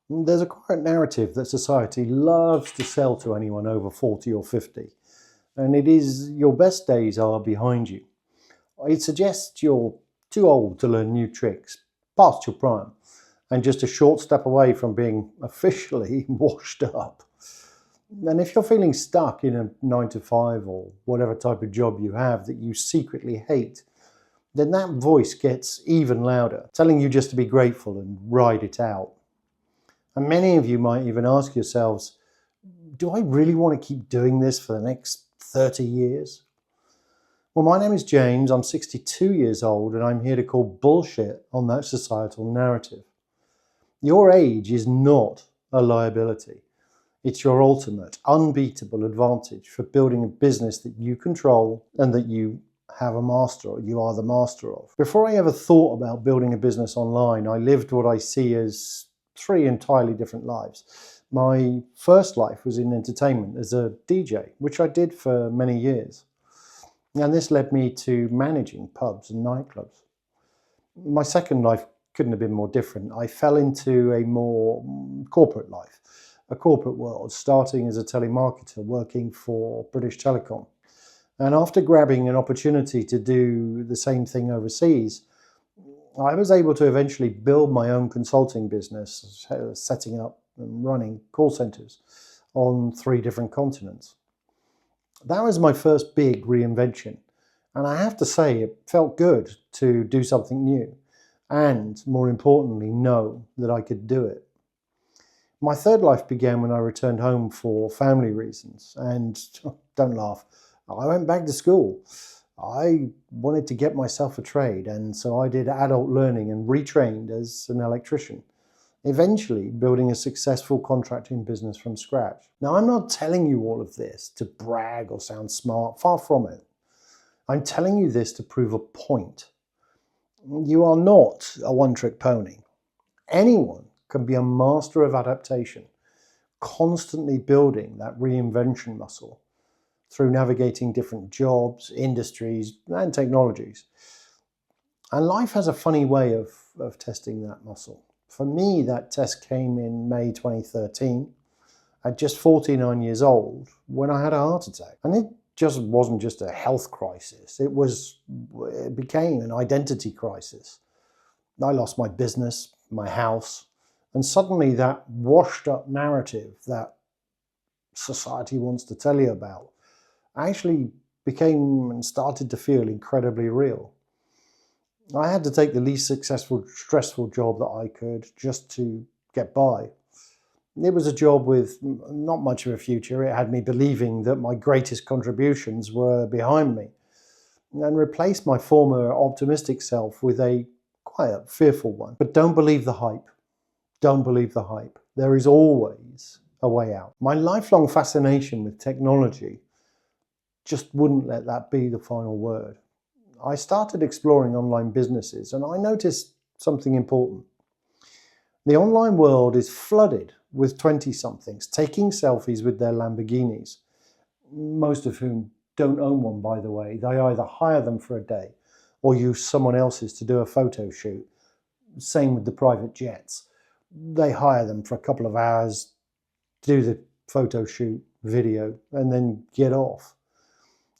There's a current narrative that society loves to sell to anyone over 40 or 50, and it is your best days are behind you. It suggests you're too old to learn new tricks, past your prime, and just a short step away from being officially washed up. And if you're feeling stuck in a 9 to 5 or whatever type of job you have that you secretly hate, then that voice gets even louder, telling you just to be grateful and ride it out. And many of you might even ask yourselves, do I really want to keep doing this for the next 30 years? Well, my name is James, I'm 62 years old, and I'm here to call bullshit on that societal narrative. Your age is not a liability. It's your ultimate, unbeatable advantage for building a business that you control and that you have a master, or you are the master of. Before I ever thought about building a business online, I lived what I see as 3 entirely different lives. My first life was in entertainment as a DJ, which I did for many years. And this led me to managing pubs and nightclubs. My second life couldn't have been more different. I fell into a more corporate life, a corporate world, starting as a telemarketer working for British Telecom. And after grabbing an opportunity to do the same thing overseas, I was able to eventually build my own consulting business, setting up and running call centers on 3 different continents. That was my first big reinvention. And I have to say, it felt good to do something new and, more importantly, know that I could do it. My third life began when I returned home for family reasons. And don't laugh, I went back to school. I wanted to get myself a trade, and so I did adult learning and retrained as an electrician, eventually building a successful contracting business from scratch. Now, I'm not telling you all of this to brag or sound smart, far from it. I'm telling you this to prove a point. You are not a one-trick pony. Anyone can be a master of adaptation, constantly building that reinvention muscle through navigating different jobs, industries, and technologies. And life has a funny way of testing that muscle. For me, that test came in May 2013, at just 49 years old, when I had a heart attack. And it just wasn't just a health crisis, it became an identity crisis. I lost my business, my house, and suddenly that washed up narrative that society wants to tell you about actually became and started to feel incredibly real. I had to take the least successful, stressful job that I could just to get by. It was a job with not much of a future. It had me believing that my greatest contributions were behind me, and replaced my former optimistic self with a quiet, fearful one. But don't believe the hype. Don't believe the hype. There is always a way out. My lifelong fascination with technology just wouldn't let that be the final word. I started exploring online businesses, and I noticed something important. The online world is flooded with 20-somethings taking selfies with their Lamborghinis, most of whom don't own one, by the way. They either hire them for a day or use someone else's to do a photo shoot. Same with the private jets. They hire them for a couple of hours, do the photo shoot, video, and then get off.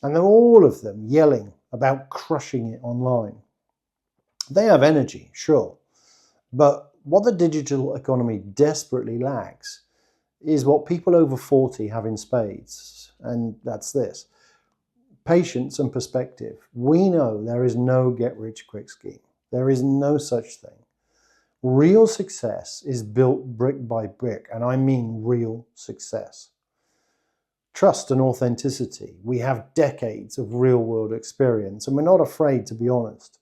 And they're all of them yelling about crushing it online. They have energy, sure, but what the digital economy desperately lacks is what people over 40 have in spades, and that's this: patience and perspective. We know there is no get-rich-quick scheme. There is no such thing. Real success is built brick by brick, and I mean real success. Trust and authenticity. We have decades of real-world experience, and we're not afraid to be honest.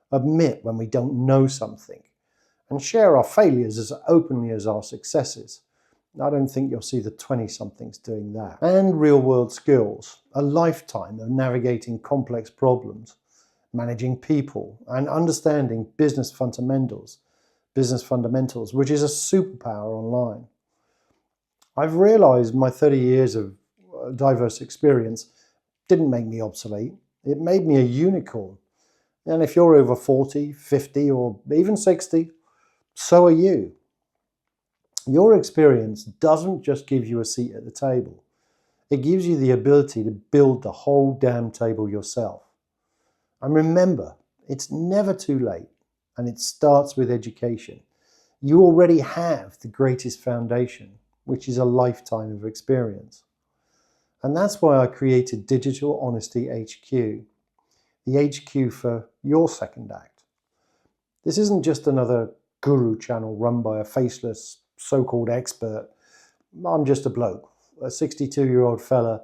Admit when we don't know something, and share our failures as openly as our successes. I don't think you'll see the 20-somethings doing that. And real-world skills. A lifetime of navigating complex problems, managing people, and understanding business fundamentals, which is a superpower online. I've realized my 30 years of diverse experience didn't make me obsolete. It made me a unicorn. And if you're over 40, 50, or even 60, so are you. Your experience doesn't just give you a seat at the table. It gives you the ability to build the whole damn table yourself. And remember, it's never too late, and it starts with education. You already have the greatest foundation, which is a lifetime of experience. And that's why I created Digital Honesty HQ, the HQ for your second act. This isn't just another guru channel run by a faceless so-called expert. I'm just a bloke, a 62-year-old fella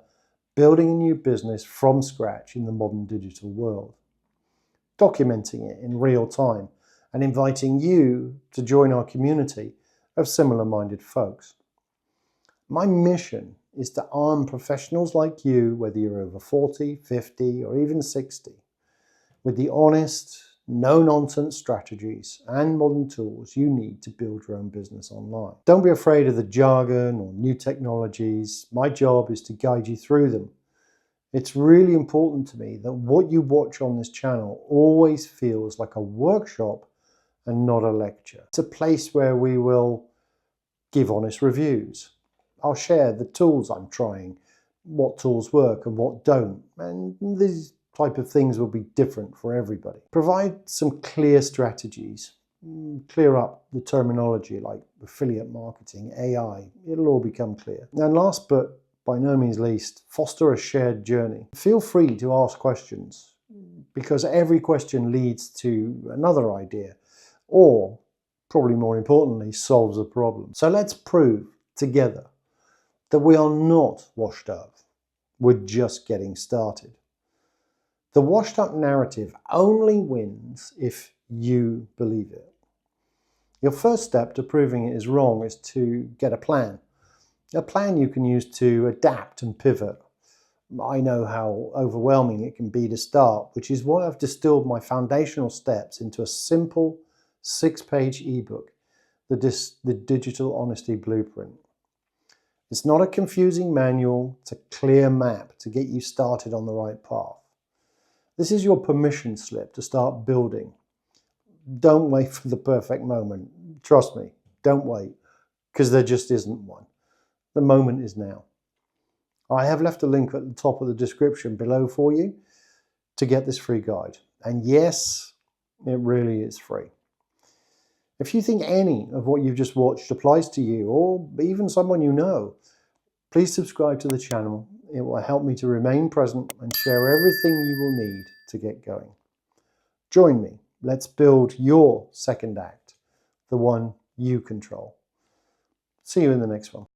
building a new business from scratch in the modern digital world, documenting it in real time and inviting you to join our community of similar-minded folks. My mission is to arm professionals like you, whether you're over 40, 50, or even 60, with the honest, no-nonsense strategies and modern tools you need to build your own business online. Don't be afraid of the jargon or new technologies. My job is to guide you through them. It's really important to me that what you watch on this channel always feels like a workshop and not a lecture. It's a place where we will give honest reviews. I'll share the tools I'm trying, what tools work and what don't, and these type of things will be different for everybody. Provide some clear strategies, clear up the terminology like affiliate marketing, AI, it'll all become clear. And last but by no means least, foster a shared journey. Feel free to ask questions because every question leads to another idea or, probably more importantly, solves a problem. So let's prove together that we are not washed up. We're just getting started. The washed up narrative only wins if you believe it. Your first step to proving it is wrong is to get a plan. A plan you can use to adapt and pivot. I know how overwhelming it can be to start, which is why I've distilled my foundational steps into a simple 6-page ebook, the Digital Honesty Blueprint. It's not a confusing manual, it's a clear map to get you started on the right path. This is your permission slip to start building. Don't wait for the perfect moment. Trust me, don't wait, because there just isn't one. The moment is now. I have left a link at the top of the description below for you to get this free guide. And yes, it really is free. If you think any of what you've just watched applies to you, or even someone you know, please subscribe to the channel. It will help me to remain present and share everything you will need to get going. Join me. Let's build your second act, the one you control. See you in the next one.